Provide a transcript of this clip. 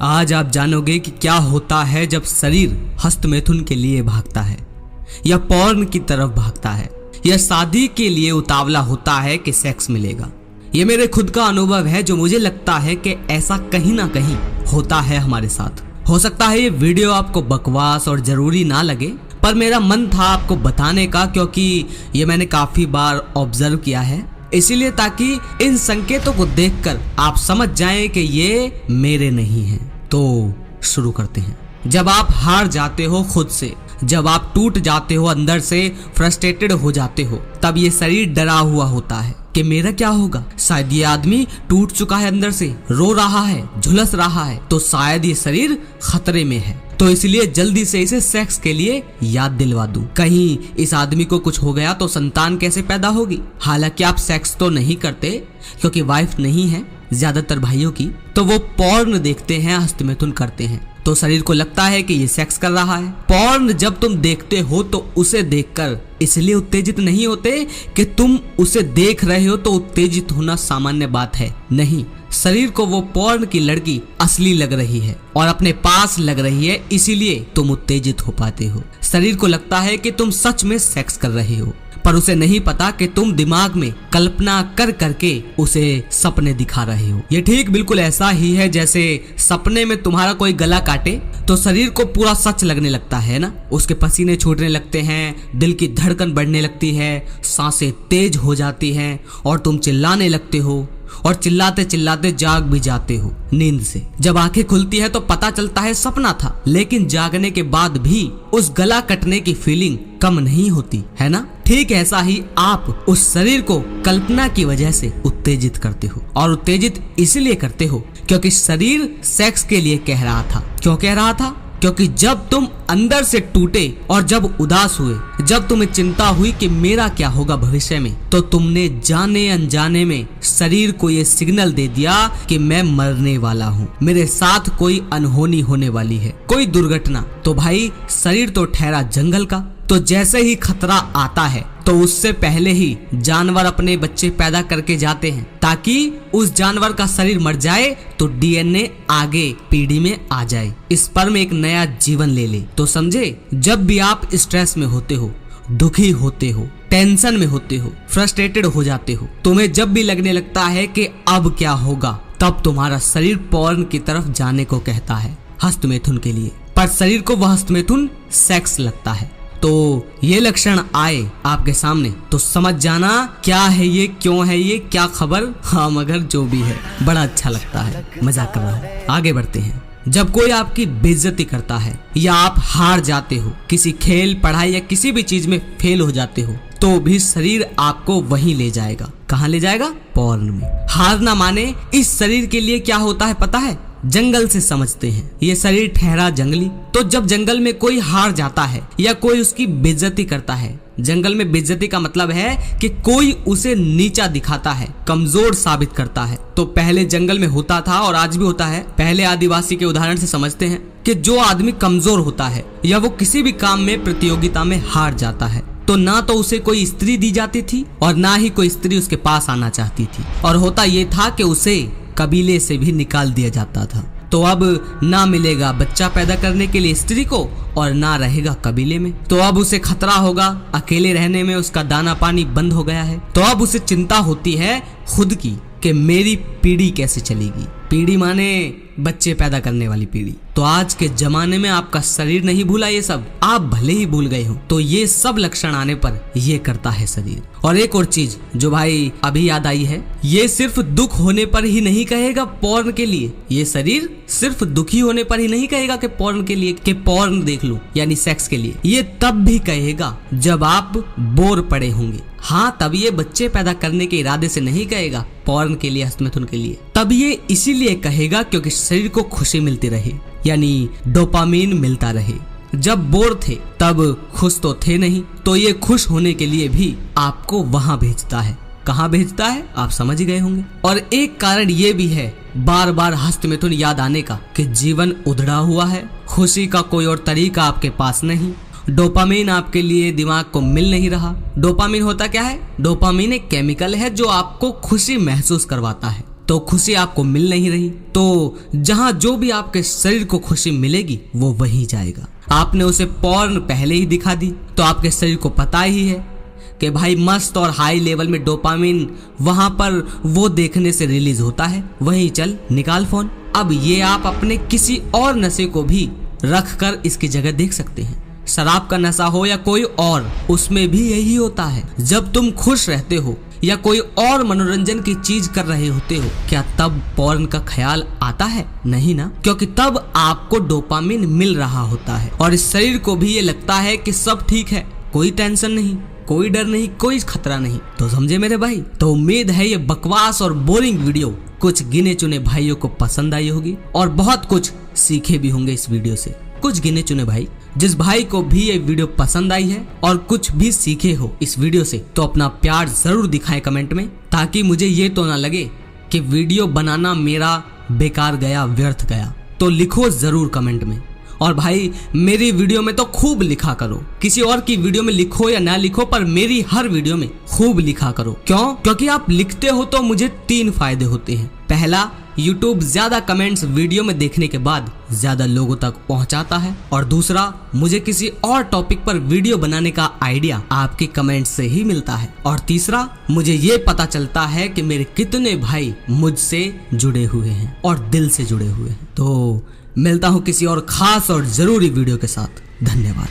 आज आप जानोगे कि क्या होता है जब शरीर हस्तमैथुन के लिए भागता है या पॉर्न की तरफ भागता है या शादी के लिए उतावला होता है कि सेक्स मिलेगा। ये मेरे खुद का अनुभव है जो मुझे लगता है कि ऐसा कहीं ना कहीं होता है हमारे साथ। हो सकता है ये वीडियो आपको बकवास और जरूरी ना लगे, पर मेरा मन था आपको बताने का, क्योंकि ये मैंने काफी बार ऑब्जर्व किया है, इसीलिए ताकि इन संकेतों को देखकर आप समझ जाएं कि ये मेरे नहीं हैं। तो शुरू करते हैं। जब आप हार जाते हो खुद से, जब आप टूट जाते हो अंदर से, फ्रस्ट्रेटेड हो जाते हो, तब ये शरीर डरा हुआ होता है कि मेरा क्या होगा। शायद ये आदमी टूट चुका है, अंदर से रो रहा है, झुलस रहा है, तो शायद ये शरीर खतरे में है, तो इसलिए जल्दी से इसे सेक्स के लिए याद दिलवा दूं। कहीं इस आदमी को कुछ हो गया तो संतान कैसे पैदा होगी। हालांकि आप सेक्स तो नहीं करते क्योंकि वाइफ नहीं है ज्यादातर भाइयों की, तो वो पॉर्न देखते हैं, हस्तमैथुन करते हैं, तो शरीर को लगता है कि ये सेक्स कर रहा है। पॉर्न जब तुम देखते हो तो उसे देखकर इसलिए उत्तेजित नहीं होते कि तुम उसे देख रहे हो तो उत्तेजित होना सामान्य बात है, नहीं। शरीर को वो पॉर्न की लड़की असली लग रही है और अपने पास लग रही है, इसीलिए तुम उत्तेजित हो पाते हो। शरीर को लगता है कि तुम सच में सेक्स कर रहे हो, पर उसे नहीं पता कि तुम दिमाग में कल्पना कर करके उसे सपने दिखा रहे हो। ये ठीक बिल्कुल ऐसा ही है जैसे सपने में तुम्हारा कोई गला काटे तो शरीर को पूरा सच लगने लगता है ना। उसके पसीने छूटने लगते हैं, दिल की धड़कन बढ़ने लगती है, सांसें तेज हो जाती हैं और तुम चिल्लाने लगते हो और चिल्लाते चिल्लाते जाग भी जाते हो नींद से। जब आंखें खुलती है तो पता चलता है सपना था, लेकिन जागने के बाद भी उस गला कटने की फीलिंग कम नहीं होती है ना। ठीक ऐसा ही आप उस शरीर को कल्पना की वजह से उत्तेजित करते हो, और उत्तेजित इसलिए करते हो क्योंकि शरीर सेक्स के लिए कह रहा था। क्यों कह रहा था? क्योंकि जब तुम अंदर से टूटे और जब उदास हुए, जब तुम्हें चिंता हुई कि मेरा क्या होगा भविष्य में, तो तुमने जाने अनजाने में शरीर को ये सिग्नल दे दिया कि मैं मरने वाला हूँ, मेरे साथ कोई अनहोनी होने वाली है, कोई दुर्घटना। तो भाई शरीर तो ठहरा जंगल का, तो जैसे ही खतरा आता है तो उससे पहले ही जानवर अपने बच्चे पैदा करके जाते हैं ताकि उस जानवर का शरीर मर जाए तो डीएनए आगे पीढ़ी में आ जाए, स्पर्म एक नया जीवन ले ले। तो समझे, जब भी आप स्ट्रेस में होते हो, दुखी होते हो, टेंशन में होते हो, फ्रस्ट्रेटेड हो जाते हो, तुम्हें जब भी लगने लगता है कि अब क्या होगा, तब तुम्हारा शरीर पॉर्न की तरफ जाने को कहता है, हस्तमैथुन के लिए। पर शरीर को वह हस्तमैथुन सेक्स लगता है। तो ये लक्षण आए आपके सामने तो समझ जाना क्या है ये, क्यों है ये, क्या खबर। हाँ, मगर जो भी है बड़ा अच्छा लगता है, मजाक कर रहा हूँ। आगे बढ़ते हैं। जब कोई आपकी बेइज्जती करता है या आप हार जाते हो, किसी खेल, पढ़ाई या किसी भी चीज में फेल हो जाते हो, तो भी शरीर आपको वहीं ले जाएगा। कहाँ ले जाएगा? पॉर्न में। हार ना माने इस शरीर के लिए क्या होता है पता है? जंगल से समझते हैं, ये शरीर ठहरा जंगली। तो जब जंगल में कोई हार जाता है या कोई उसकी बेइज्जती करता है, जंगल में बेइज्जती का मतलब है कि कोई उसे नीचा दिखाता है, कमजोर साबित करता है। तो पहले जंगल में होता था और आज भी होता है। पहले आदिवासी के उदाहरण से समझते हैं कि जो आदमी कमजोर होता है या वो किसी भी काम में प्रतियोगिता में हार जाता है, तो ना तो उसे कोई स्त्री दी जाती थी और ना ही कोई स्त्री उसके पास आना चाहती थी, और होता ये था कि उसे कबीले से भी निकाल दिया जाता था। तो अब ना मिलेगा बच्चा पैदा करने के लिए स्त्री को और ना रहेगा कबीले में, तो अब उसे खतरा होगा अकेले रहने में, उसका दाना पानी बंद हो गया है। तो अब उसे चिंता होती है खुद की कि मेरी पीढ़ी कैसे चलेगी। पीढ़ी माने बच्चे पैदा करने वाली पीढ़ी। तो आज के जमाने में आपका शरीर नहीं भूला ये सब, आप भले ही भूल गए हो, तो ये सब लक्षण आने पर ये करता है शरीर। और एक और चीज जो भाई अभी याद आई है, ये सिर्फ दुख होने पर ही नहीं कहेगा पॉर्न के लिए, ये शरीर सिर्फ दुखी होने पर ही नहीं कहेगा कि पॉर्न के लिए, कि पॉर्न देख लो, यानी सेक्स के लिए। ये तब भी कहेगा जब आप बोर पड़े होंगे। हाँ, तब ये बच्चे पैदा करने के इरादे से नहीं कहेगा पॉर्न के लिए, हस्तमैथुन के लिए। तब ये इसीलिए कहेगा क्योंकि शरीर को खुशी मिलती रहे, यानी डोपामीन मिलता रहे। जब बोर थे तब खुश तो थे नहीं, तो ये खुश होने के लिए भी आपको वहां भेजता है। कहाँ भेजता है आप समझ ही गए होंगे। और एक कारण ये भी है बार बार हस्तमैथुन याद आने का कि जीवन उधड़ा हुआ है, खुशी का कोई और तरीका आपके पास नहीं, डोपामीन आपके लिए दिमाग को मिल नहीं रहा। डोपामीन होता क्या है? डोपामीन एक केमिकल है जो आपको खुशी महसूस करवाता है। तो तो खुशी आपको मिल नहीं रही, तो जहां जो भी आपके शरीर को खुशी मिलेगी वो वहीं जाएगा। आपने उसे पॉर्न पहले ही दिखा दी तो आपके शरीर को पता ही है कि भाई मस्त और हाई लेवल में डोपामिन वहां पर वो देखने से रिलीज होता है, वहीं चल निकाल फोन। अब ये आप अपने किसी और नशे को भी रख कर इसकी जगह देख सकते हैं। शराब का नशा हो या कोई और, उसमें भी यही होता है। जब तुम खुश रहते हो या कोई और मनोरंजन की चीज कर रहे होते हो, क्या तब पॉर्न का ख्याल आता है? नहीं ना, क्योंकि तब आपको डोपामिन मिल रहा होता है और इस शरीर को भी ये लगता है कि सब ठीक है, कोई टेंशन नहीं, कोई डर नहीं, कोई खतरा नहीं। तो समझे मेरे भाई? तो उम्मीद है ये बकवास और बोरिंग वीडियो कुछ गिने चुने भाइयों को पसंद आई होगी और बहुत कुछ सीखे भी होंगे इस वीडियो से। कुछ गिने चुने भाई, जिस भाई को भी ये वीडियो पसंद आई है और कुछ भी सीखे हो इस वीडियो से, तो अपना प्यार जरूर दिखाएं कमेंट में, ताकि मुझे ये तो ना लगे कि वीडियो बनाना मेरा बेकार गया, व्यर्थ गया। तो लिखो जरूर कमेंट में। और भाई मेरी वीडियो में तो खूब लिखा करो, किसी और की वीडियो में लिखो या ना लिखो, पर मेरी हर वीडियो में खूब लिखा करो। क्यों? क्योंकि आप लिखते हो तो मुझे 3 फायदे होते हैं। पहला, YouTube ज्यादा कमेंट्स वीडियो में देखने के बाद ज्यादा लोगों तक पहुंचाता है, और दूसरा, मुझे किसी और टॉपिक पर वीडियो बनाने का आइडिया आपके कमेंट से ही मिलता है, और तीसरा, मुझे ये पता चलता है कि मेरे कितने भाई मुझसे जुड़े हुए हैं और दिल से जुड़े हुए हैं। तो मिलता हूँ किसी और खास और जरूरी वीडियो के साथ। धन्यवाद।